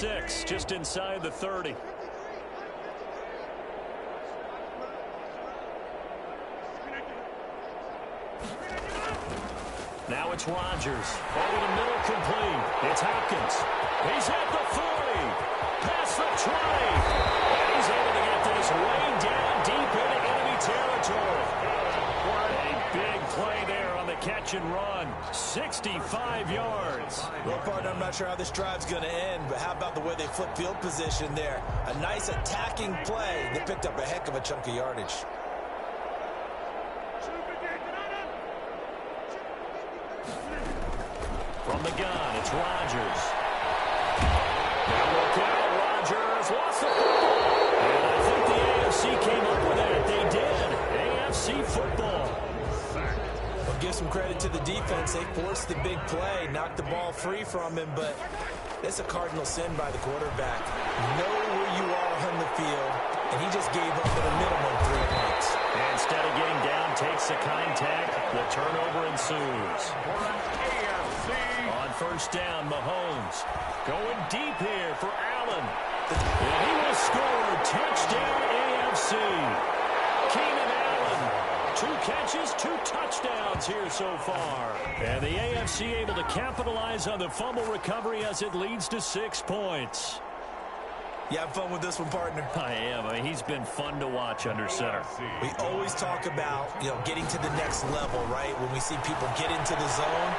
6, just inside the 30. Now it's Rodgers. Over the middle, complete. It's Hopkins. He's at the 40. Past the 20. And he's able to get this way down deep into enemy territory. What a big play there on the catch and run. 65 yards. Well, partner, I'm not sure how this drive's going to end, but how about the way they flip field position there? A nice attacking play that picked up a heck of a chunk of yardage. From the gun, it's Rodgers. Now look out, Rodgers lost the football. And I think the AFC came up with that. They did. AFC football. Well, give some credit to the defense. They forced the big play, knocked the ball free from him, but it's a cardinal sin by the quarterback. Know where you are on the field, and he just gave up at a minimum 3 points. And instead of getting down, takes the contact. The turnover ensues. On first down, Mahomes going deep here for Allen. And he will score. Touchdown, AFC. Keenan Allen. 2 catches, 2 touchdowns here so far. And the AFC able to capitalize on the fumble recovery as it leads to 6 points. You have fun with this one, partner? I am. I mean, he's been fun to watch under center. We always talk about, getting to the next level, right? When we see people get into the zone,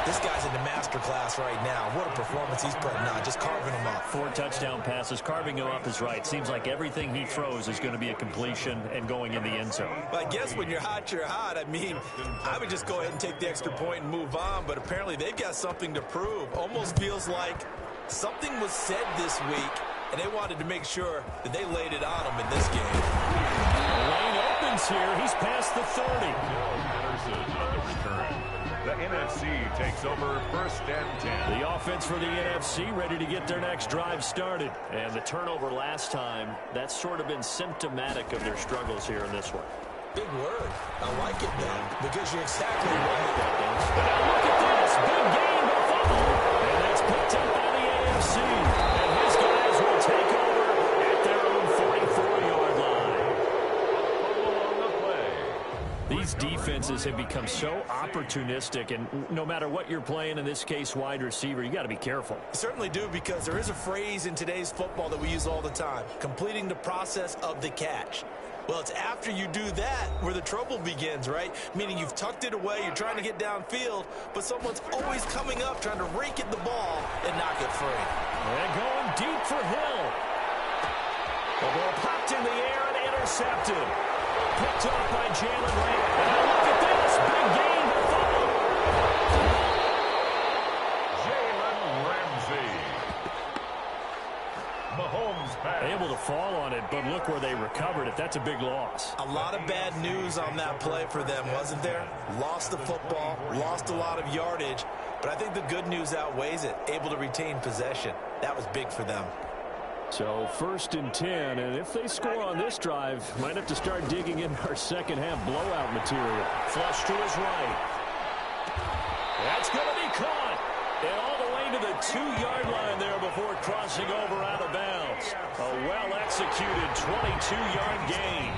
this guy's in the master class right now. What a performance he's putting on, just carving them up. 4 touchdown passes. Carving them up is right. Seems like everything he throws is going to be a completion and going in the end zone. But I guess when you're hot, you're hot. I mean, I would just go ahead and take the extra point and move on, but apparently they've got something to prove. Almost feels like something was said this week, and they wanted to make sure that they laid it on them in this game. The lane opens here. He's past the 30. The NFC takes over first and 10. The offense for the NFC ready to get their next drive started. And the turnover last time, that's sort of been symptomatic of their struggles here in this one. Big word. I like it, though, because you're exactly right. Now look at this. Big game, but fumble. And that's picked up by the AFC. And his guys will take over at their own 44-yard line. On the play. These defenses have become so opportunistic, and no matter what you're playing, in this case wide receiver, you got to be careful. You certainly do, because there is a phrase in today's football that we use all the time, completing the process of the catch. Well, it's after you do that where the trouble begins, right? Meaning you've tucked it away, you're trying to get downfield, but someone's always coming up trying to rake at the ball and knock it free. And going deep for Hill. The ball popped in the air and intercepted. Picked up by Jalen Ramsey. And look at this. Big game. Fumble. Jalen Ramsey. Mahomes pass. Able to fall on it, but look where they recovered it. That's a big loss. A lot of bad news on that play for them, wasn't there? Lost the football, lost a lot of yardage, but I think the good news outweighs it. Able to retain possession. That was big for them. So first and 10, and if they score on this drive, might have to start digging in our second half blowout material. Flush to his right. That's going to be caught. And all the way to the 2-yard line there before crossing over out of bounds. A well-executed 22-yard gain.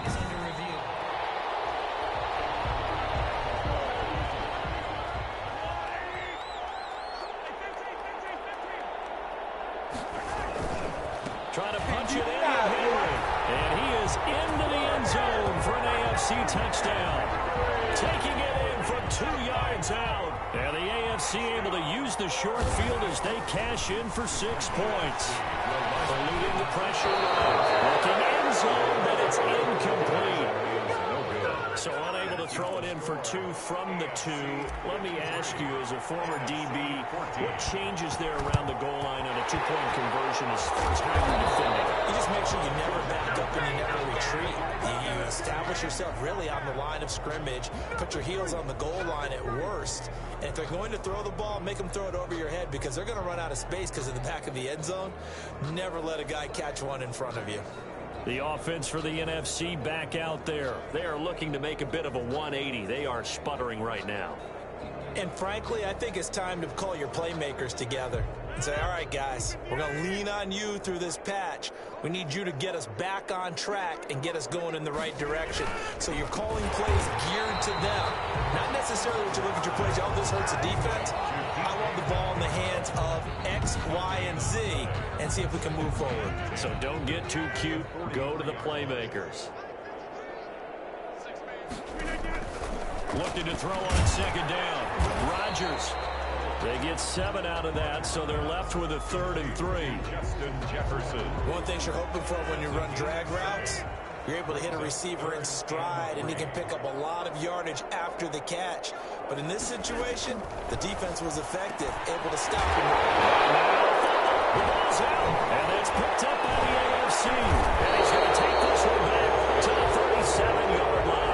Trying to punch it in, Henry. And he is into the end zone for an AFC touchdown. Taking it in from 2 yards out. And the AFC able to use the short field as they cash in for 6 points. Eluding the pressure. Looking end zone, but it's incomplete. So unable to throw it in for 2 from the 2. Let me ask you, as a former DB, what changes there around the goal line on a 2-point conversion as far as how you defend it? You just make sure you never back up and you never retreat. You establish yourself really on the line of scrimmage, put your heels on the goal line at worst. And if they're going to throw the ball, make them throw it over your head, because they're going to run out of space because of the back of the end zone. Never let a guy catch one in front of you. The offense for the NFC back out there. They are looking to make a bit of a 180. They are sputtering right now. And frankly, I think it's time to call your playmakers together and say, all right, guys, we're going to lean on you through this patch. We need you to get us back on track and get us going in the right direction. So you're calling plays geared to them. Not necessarily what you look at your plays, oh, this hurts the defense. I want the ball in the hands of X, Y, and Z and see if we can move forward. So don't get too cute. Go to the playmakers. Looking to throw on second down. Rodgers. They get 7 out of that, so they're left with a 3rd and 3. Justin Jefferson. One thing you're hoping for when you run drag routes, you're able to hit a receiver in stride, and he can pick up a lot of yardage after the catch. But in this situation, the defense was effective, able to stop him. The ball's out, and that's picked up by the AFC. And he's going to take this one back to the 37-yard line.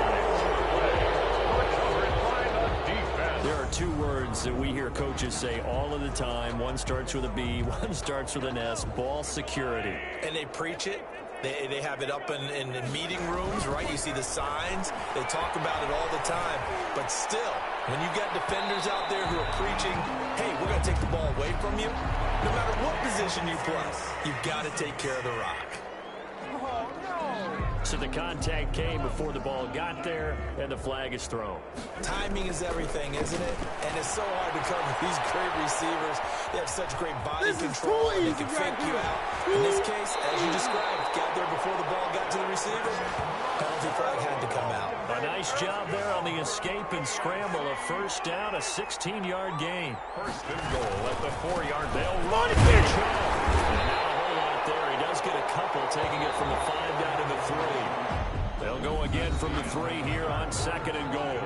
There are 2 words that we hear coaches say all of the time. One starts with a B, one starts with an S, ball security. And they preach it. They have it up in meeting rooms, right? You see the signs. They talk about it all the time. But still, when you've got defenders out there who are preaching, hey, we're going to take the ball away from you, no matter what position you play, you've got to take care of the rock. So the contact came before the ball got there, and the flag is thrown. Timing is everything, isn't it? And it's so hard to cover these great receivers. They have such great body control, and they can fake you out. In this case, as you described, got there before the ball got to the receiver. Penalty flag had to come out. A nice job there on the escape and scramble. A first down, a 16-yard gain. First and goal at the 4-yard. They'll run it there. And not a whole lot there. He does get a couple, taking it from the 5 down to the 3. They'll go again from the 3 here on 2nd and goal.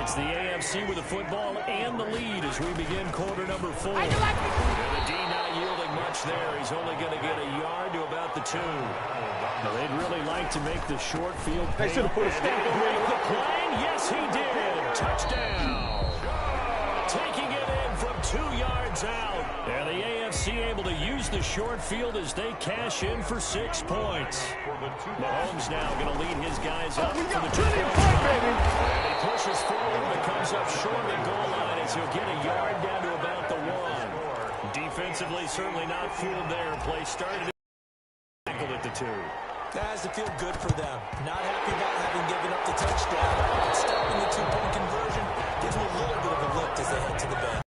It's the AFC with the football and the lead as we begin quarter number 4. And the D not yielding much there. He's only going to get a yard to about the 2. Now, they'd really like to make the short field pay. They should have put a stop break the plane. Yes, he did. Touchdown. Taking it in from 2 yards out. And the AFC able to use the short field as they cash in for 6 points. Mahomes now going to lead his guys up for the 2-point try. And he pushes forward, but comes up short of the goal line as he'll get a yard down to about the 1. Defensively, certainly not fooled there. Play started tackled at the 2. That has to feel good for them. Not happy about having given up the touchdown. But stopping the 2-point conversion gives them a little bit of a lift as they head to the bench.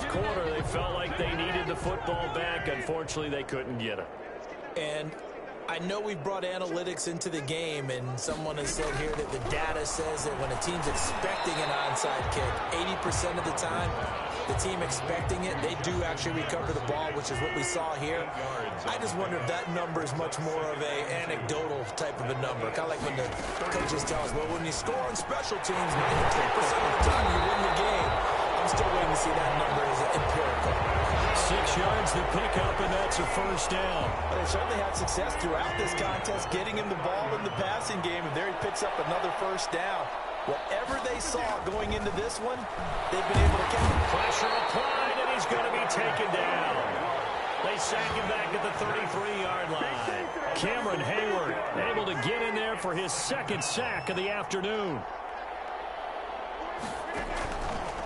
Quarter, they felt like they needed the football back. Unfortunately, they couldn't get it. And I know we brought analytics into the game, and someone has said here that the data says that when a team's expecting an onside kick, 80% of the time, the team expecting it, they do actually recover the ball, which is what we saw here. I just wonder if that number is much more of a anecdotal type of a number. Kind of like when the coaches tell us, well, when you score on special teams, 93% of the time you win the game. I'm still waiting to see that number as empirical. 6 yards to pick up, and that's a first down. But they certainly had success throughout this contest, getting him the ball in the passing game, and there he picks up another first down. Whatever they saw going into this one, they've been able to catch. Pressure applied, and he's going to be taken down. They sack him back at the 33-yard line. Cameron Hayward able to get in there for his 2nd sack of the afternoon.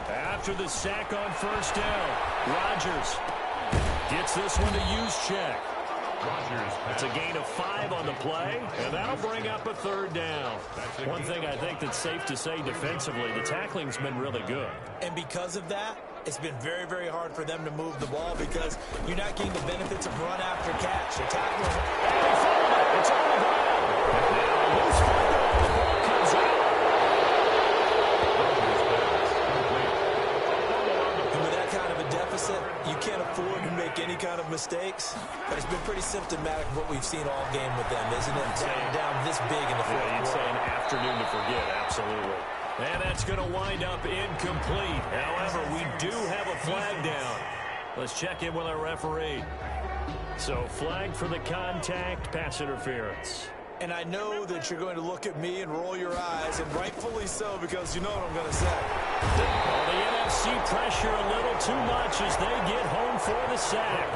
After the sack on first down, Rodgers gets this one to use check. It's a gain of 5 on the play, and that'll bring up a 3rd down. One thing I think that's safe to say defensively, the tackling's been really good. And because of that, it's been very, very hard for them to move the ball because you're not getting the benefits of run after catch. The tackling. It's on the ground. Now, loose football. The ball comes out. And with that kind of a deficit, you can't afford to make any kind of mistakes. But it's been pretty symptomatic of what we've seen all game with them, isn't it? Down this big in the fourth quarter. You'd say an afternoon to forget, absolutely. And that's going to wind up incomplete. However, we do have a flag down. Let's check in with our referee. So, flag for the contact, pass interference. And I know that you're going to look at me and roll your eyes, and rightfully so, because you know what I'm going to say. Well, the NFC pressure a little too much as they get home for the sack.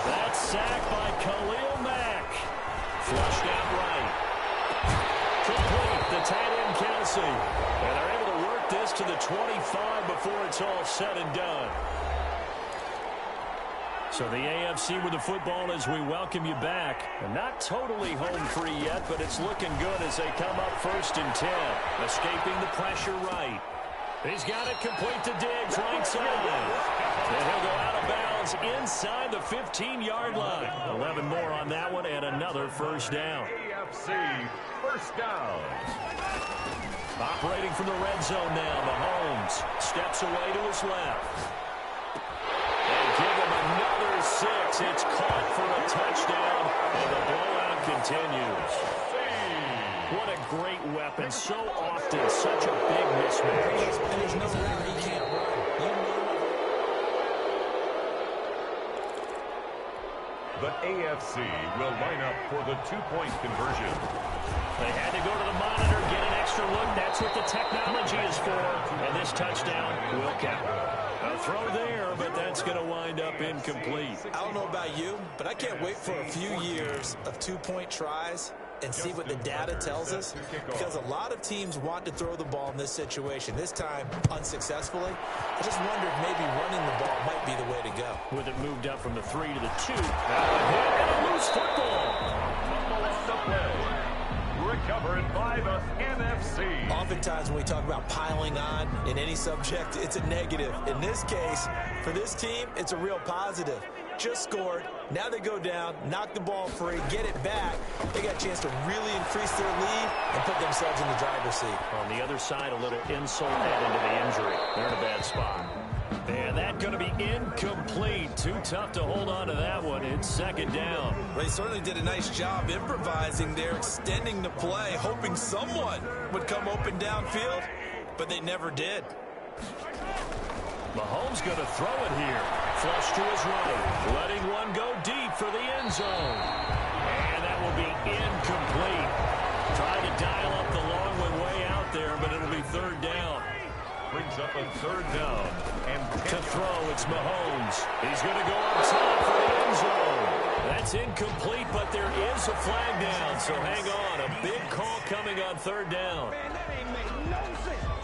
That sack by Khalil Mack. Flushed out right. Complete, the tight end Kelsey. And they're able to work this to the 25 before it's all said and done. So the AFC with the football as we welcome you back. And not totally home free yet, but it's looking good as they come up 1st and 10. Escaping the pressure right. He's got it complete to Diggs, right side. And he'll go out of bounds inside the 15-yard line. 11 more on that one and another first down. AFC first down. Operating from the red zone now, Mahomes steps away to his left. And give him another 6. It's caught for a touchdown, and the blowout continues. What a great weapon. So often, such a big mismatch. And there's no route he can't run. The AFC will line up for the two-point conversion. They had to go to the monitor, get an extra look. That's what the technology is for. And this touchdown will count. A throw there, but that's going to wind up incomplete. I don't know about you, but I can't wait for a few years of two-point tries and see what the data tells us, because a lot of teams want to throw the ball in this situation. This time, unsuccessfully. I just wonder if maybe running the ball might be the way to go. With it moved up from the 3 to the 2. And a loose football. Recovered by the NFC. Oftentimes when we talk about piling on in any subject, it's a negative. In this case, for this team, it's a real positive. Just scored. Now they go down, knock the ball free, get it back. They got a chance to really increase their lead and put themselves in the driver's seat. On the other side, a little insult add into the injury. They're in a bad spot. And that's going to be incomplete. Too tough to hold on to that one. It's 2nd down. Well, they certainly did a nice job improvising there, extending the play, hoping someone would come open downfield, but they never did. Mahomes going to throw it here. Flush to his right. Letting one go deep for the end zone. And that will be incomplete. Trying to dial up the long one way out there, but it'll be 3rd down. Brings up a 3rd down. And to throw, it's Mahomes. He's going to go up top for the end zone. That's incomplete, but there is a flag down, so hang on. A big call coming on 3rd down.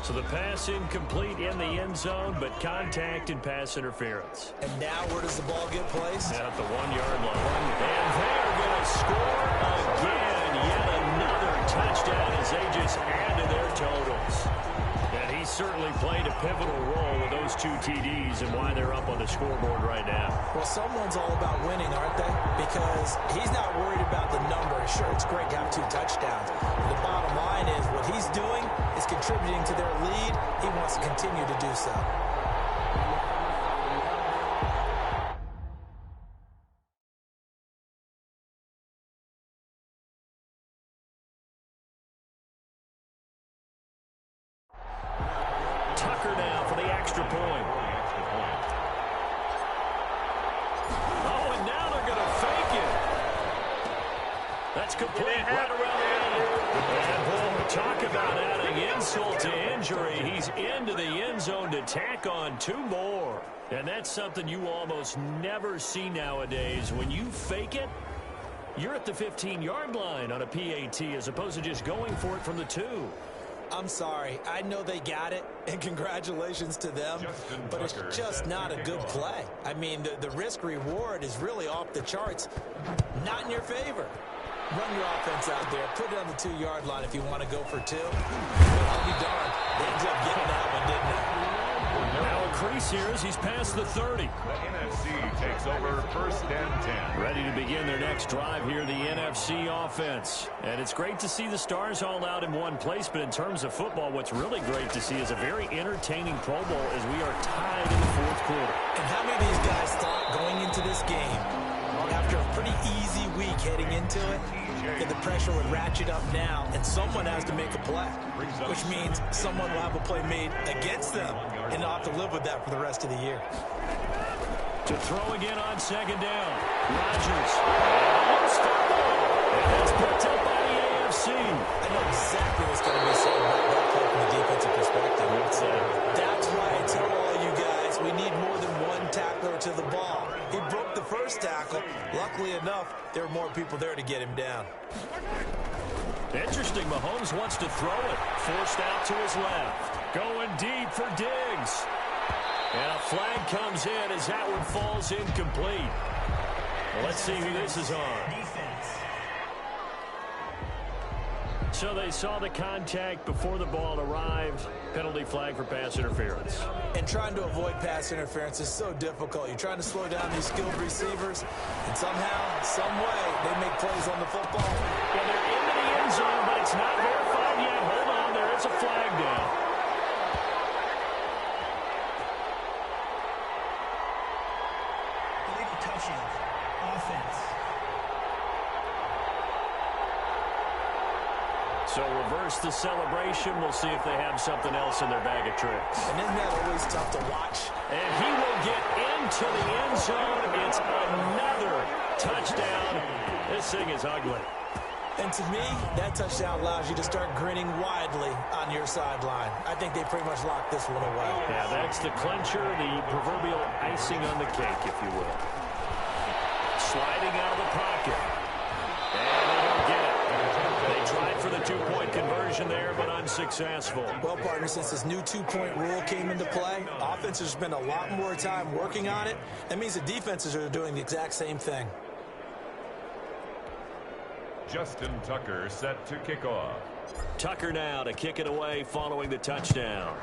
So the pass incomplete in the end zone, but contact and pass interference. And now where does the ball get placed? At the 1-yard line. And they're going to score again. Yet another touchdown as they just add to their totals. And he certainly played a pivotal role with those 2 TDs and why they're up on the scoreboard right now. Well, someone's all about winning, aren't they? Because he's not worried about the number. Sure, it's great to have 2 touchdowns. The bottom line is what he's doing is contributing to their lead. He wants to continue to do so. Now for the extra point. Oh, and now they're going to fake it. That's complete right around the end. And boy, talk about adding insult to injury. He's into the end zone to tack on 2 more. And that's something you almost never see nowadays. When you fake it, you're at the 15-yard line on a PAT as opposed to just going for it from the 2. I'm sorry. I know they got it, and congratulations to them, but it's just not a good play. I mean, the risk-reward is really off the charts. Not in your favor. Run your offense out there. Put it on the 2-yard line if you want to go for 2. But I'll be darned. They ended up getting that one, didn't they? Now a crease here as he's past the 30. The NFC takes over 1st and 10. Ready to begin their next drive here, the NFC offense. And it's great to see the stars all out in one place, but in terms of football, what's really great to see is a very entertaining Pro Bowl as we are tied in the 4th quarter. And how many of these guys thought going into this game, after a pretty easy week heading into it, that the pressure would ratchet up now and someone has to make a play, which means someone will have a play made against them and they'll have to live with that for the rest of the year. To throw again on 2nd down. Rodgers. And that's picked up by the AFC. I know exactly what's going to be said about that play from the defensive perspective. That's why I tell all you guys we need more than one tackler to the ball. He broke the first tackle. Luckily enough, there were more people there to get him down. Interesting, Mahomes wants to throw it. Forced out to his left. Going deep for Diggs. And a flag comes in as that one falls incomplete. Well, let's see who this is on. So they saw the contact before the ball arrived. Penalty flag for pass interference. And trying to avoid pass interference is so difficult. You're trying to slow down these skilled receivers, and somehow, some way, they make plays on the football. Well, they're into the end zone, but it's not verified yet. Hold on, there is a flag down. Illegal touching. Offense. So reverse the celebration. We'll see if they have something else in their bag of tricks. And isn't that always tough to watch? And he will get into the end zone. It's another touchdown. This thing is ugly. And to me, that touchdown allows you to start grinning widely on your sideline. I think they pretty much locked this one away. Yeah, that's the clincher, the proverbial icing on the cake, if you will. Sliding out of the pocket. And they don't get it. They tried for the two-point conversion there, but unsuccessful. Well, partner, since this new two-point rule came into play, offenses spend a lot more time working on it. That means the defenses are doing the exact same thing. Justin Tucker set to kick off. Tucker now to kick it away following the touchdown.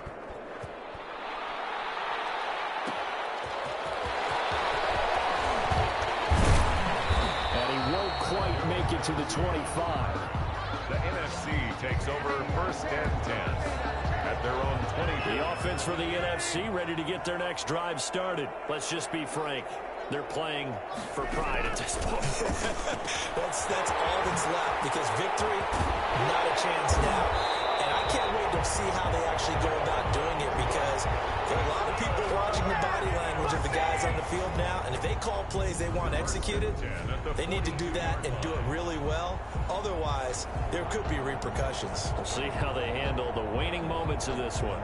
And he won't quite make it to the 25. The NFC takes over first and 10 at their own 20. The offense for the NFC ready to get their next drive started. Let's just be frank. They're playing for pride at this point. that's all that's left, because victory, not a chance now. And I can't wait to see how they actually go about doing it, because there are a lot of people watching the body language of the guys on the field now, and if they call plays they want executed, they need to do that and do it really well. Otherwise, there could be repercussions. We'll see how they handle the waning moments of this one.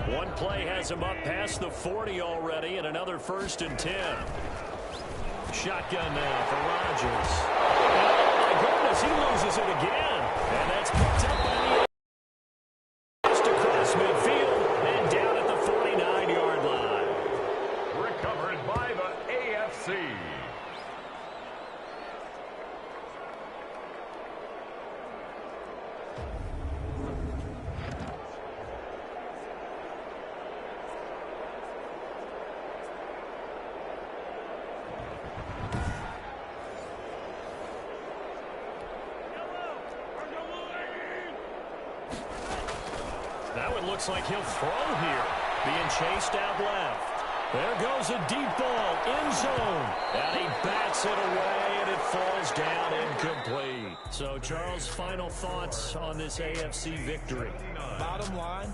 One play has him up past the 40 already, and another 1st and 10. Shotgun now for Rodgers. Oh, my goodness, he loses it again. And that's picked up by the just across midfield and down at the 49-yard line. Recovered by the AFC. That one looks like he'll throw here. Being chased out left. There goes a deep ball, end zone. And he bats it away, and it falls down incomplete. So, Charles, final thoughts on this AFC victory? Bottom line,